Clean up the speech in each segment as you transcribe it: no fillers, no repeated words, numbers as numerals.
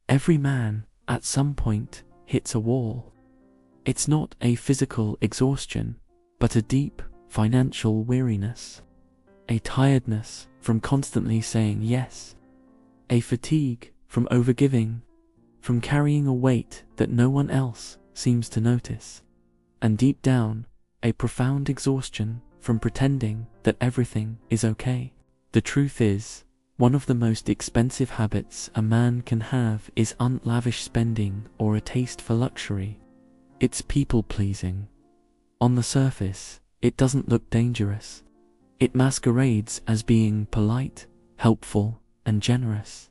Every man, at some point, hits a wall. It's not a physical exhaustion, but a deep financial weariness. A tiredness from constantly saying yes. A fatigue from overgiving, from carrying a weight that no one else seems to notice. And deep down, a profound exhaustion from pretending that everything is okay. The truth is, one of the most expensive habits a man can have is unlavish spending or a taste for luxury. It's people-pleasing. On the surface, it doesn't look dangerous. It masquerades as being polite, helpful, and generous.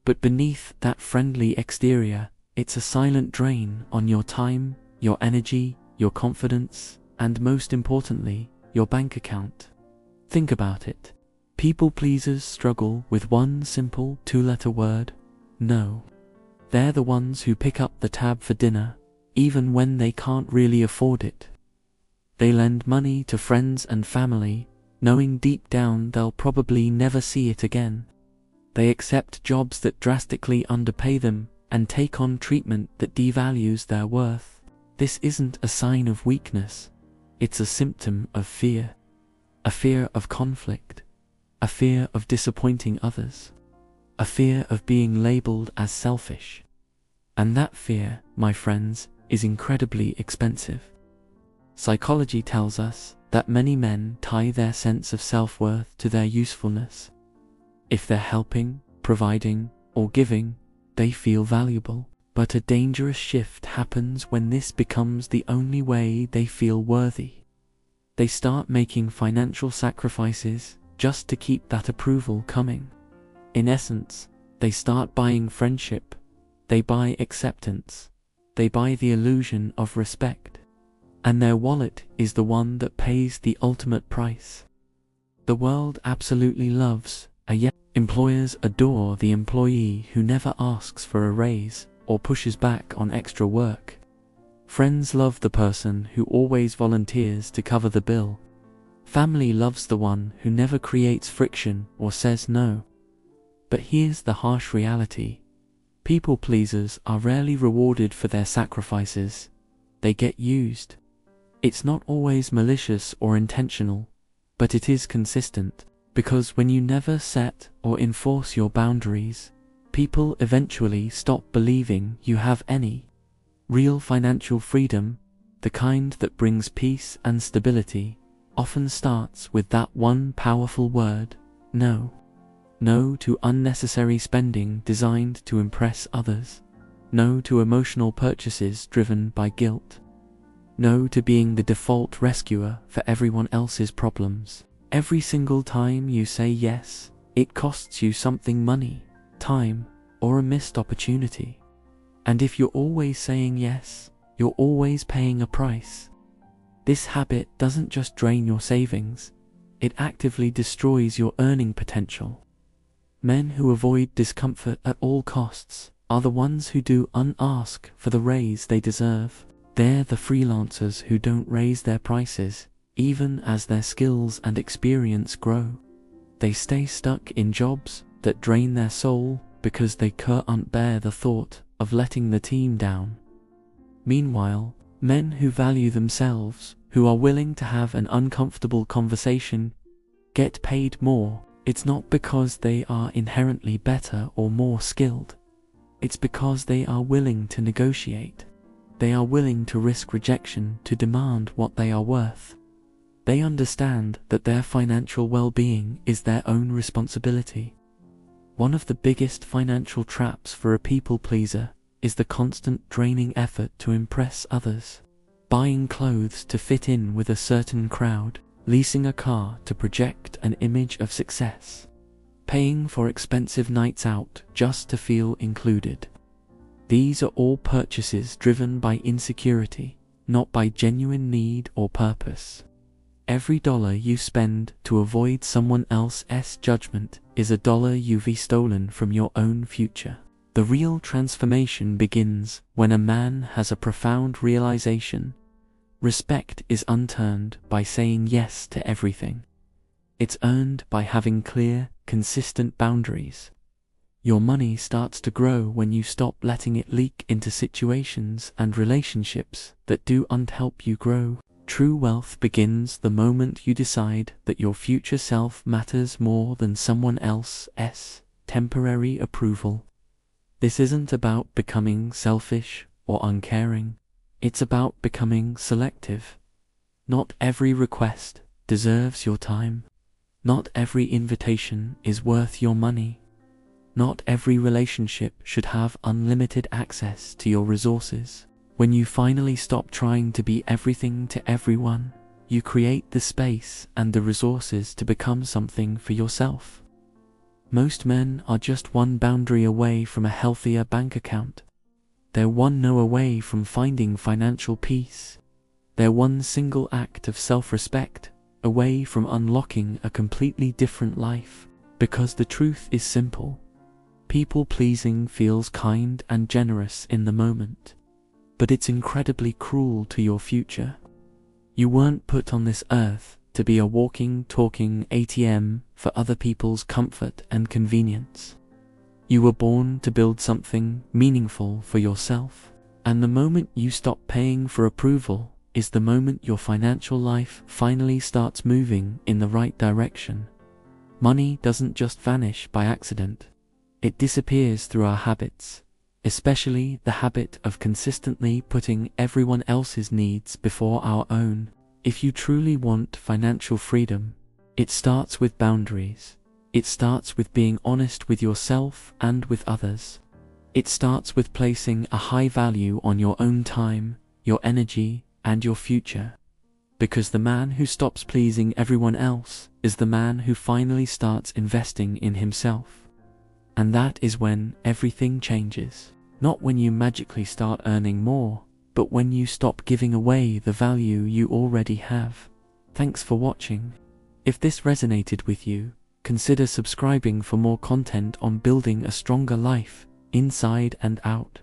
But beneath that friendly exterior, it's a silent drain on your time, your energy, your confidence, and most importantly, your bank account. Think about it. People-pleasers struggle with one simple two-letter word: no. They're the ones who pick up the tab for dinner, even when they can't really afford it. They lend money to friends and family, knowing deep down they'll probably never see it again. They accept jobs that drastically underpay them and take on treatment that devalues their worth. This isn't a sign of weakness. It's a symptom of fear. A fear of conflict. A fear of disappointing others. A fear of being labeled as selfish. And that fear, my friends, is incredibly expensive. Psychology tells us that many men tie their sense of self-worth to their usefulness. If they're helping, providing, or giving, they feel valuable. But a dangerous shift happens when this becomes the only way they feel worthy. They start making financial sacrifices just to keep that approval coming. In essence, they start buying friendship. They buy acceptance. They buy the illusion of respect. And their wallet is the one that pays the ultimate price. The world absolutely loves a yes. Employers adore the employee who never asks for a raise or pushes back on extra work. Friends love the person who always volunteers to cover the bill. Family loves the one who never creates friction or says no. But here's the harsh reality. People pleasers are rarely rewarded for their sacrifices. They get used. It's not always malicious or intentional, but it is consistent, because when you never set or enforce your boundaries, people eventually stop believing you have any. Real financial freedom, the kind that brings peace and stability, often starts with that one powerful word: no. No to unnecessary spending designed to impress others. No to emotional purchases driven by guilt. No to being the default rescuer for everyone else's problems. Every single time you say yes, it costs you something: money, time, or a missed opportunity. And if you're always saying yes, you're always paying a price. This habit doesn't just drain your savings, it actively destroys your earning potential. Men who avoid discomfort at all costs are the ones who do unask for the raise they deserve. They're the freelancers who don't raise their prices, even as their skills and experience grow. They stay stuck in jobs that drain their soul because they can't bear the thought of letting the team down. Meanwhile, men who value themselves, who are willing to have an uncomfortable conversation, get paid more. It's not because they are inherently better or more skilled. It's because they are willing to negotiate. They are willing to risk rejection to demand what they are worth. They understand that their financial well-being is their own responsibility. One of the biggest financial traps for a people pleaser is the constant draining effort to impress others. Buying clothes to fit in with a certain crowd, leasing a car to project an image of success, paying for expensive nights out just to feel included. These are all purchases driven by insecurity, not by genuine need or purpose. Every dollar you spend to avoid someone else's judgment is a dollar you've stolen from your own future. The real transformation begins when a man has a profound realization. Respect is unearned by saying yes to everything. It's earned by having clear, consistent boundaries. Your money starts to grow when you stop letting it leak into situations and relationships that don't help you grow. True wealth begins the moment you decide that your future self matters more than someone else's temporary approval. This isn't about becoming selfish or uncaring. It's about becoming selective. Not every request deserves your time. Not every invitation is worth your money. Not every relationship should have unlimited access to your resources. When you finally stop trying to be everything to everyone, you create the space and the resources to become something for yourself. Most men are just one boundary away from a healthier bank account. They're one no away from finding financial peace. They're one single act of self-respect away from unlocking a completely different life. Because the truth is simple. People-pleasing feels kind and generous in the moment, but it's incredibly cruel to your future. You weren't put on this earth to be a walking, talking ATM for other people's comfort and convenience. You were born to build something meaningful for yourself, and the moment you stop paying for approval is the moment your financial life finally starts moving in the right direction. Money doesn't just vanish by accident. It disappears through our habits, especially the habit of consistently putting everyone else's needs before our own. If you truly want financial freedom, it starts with boundaries. It starts with being honest with yourself and with others. It starts with placing a high value on your own time, your energy, and your future. Because the man who stops pleasing everyone else is the man who finally starts investing in himself. And that is when everything changes. Not when you magically start earning more, but when you stop giving away the value you already have. Thanks for watching. If this resonated with you, consider subscribing for more content on building a stronger life, inside and out.